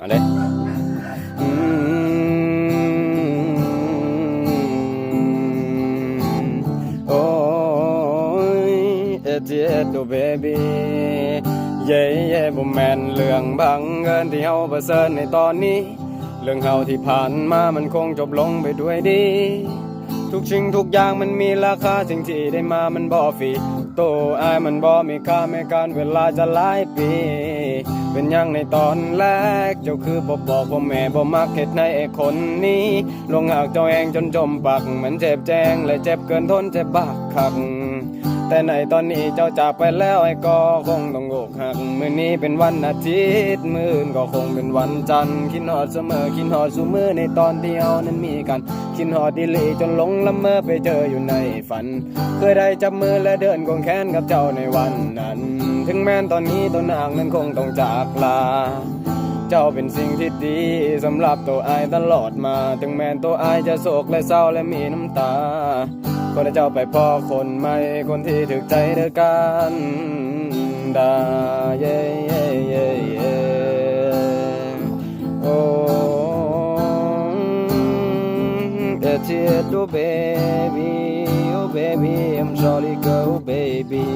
อะไรโอ้ยเอ็ดเอ็ดดูเบบี้เย่เย่บ่แม่นเรื่องบังเอิญที่เฮาเผชิญในตอนนี้เรื่องเฮาที่ผ่านมามันคงจบลงไปด้วยดีทุกสิ่งทุกอย่างมันมีราคาสิ่งที่ได้มามันบ่ฟรีโตอายมันบ่มีค่าแม้การเวลาจะหลายปีเป็นยังในตอนแรกเจ้าคือบ่บอกพ่อแม่บ่มักเฮ็ดในไอ้คนนี้ลงหากเจ้าเองจนจมปักมันเจ็บแจ้งและเจ็บเกินทนเจ็บบักคักแต่ในตอนนี้เจ้าจากไปแล้วไอ้ก็คงต้องอกหักมื้อนี้เป็นวันอาทิตย์มื้ออื่นก็คงเป็นวันจันทร์คิดฮอดเสมอคิดฮอดซุมื้อในตอนที่เฮานั้นมีกันคิดฮอดดิลีจนหลงละเมอไปเจออยู่ในฝันเคยได้จับมือและเดินควงแขนกับเจ้าในวันนั้นถึงแม้ตอนนี้ตัวนางนั้นคงต้องจากลาเจ้าเป็นสิ่งที่ดีสำหรับตัวอายตลอดมาถึงแม้ตัวอายจะโศกและเศร้าและมีน้ำตาก็ได้เจ้าไปพ่อคนใหม่คนที่ถึกใจเด้อกันดาเย่เย่เย่เย่โอ้เอ็ดเอ็ดดู baby oh baby I'm sorry go baby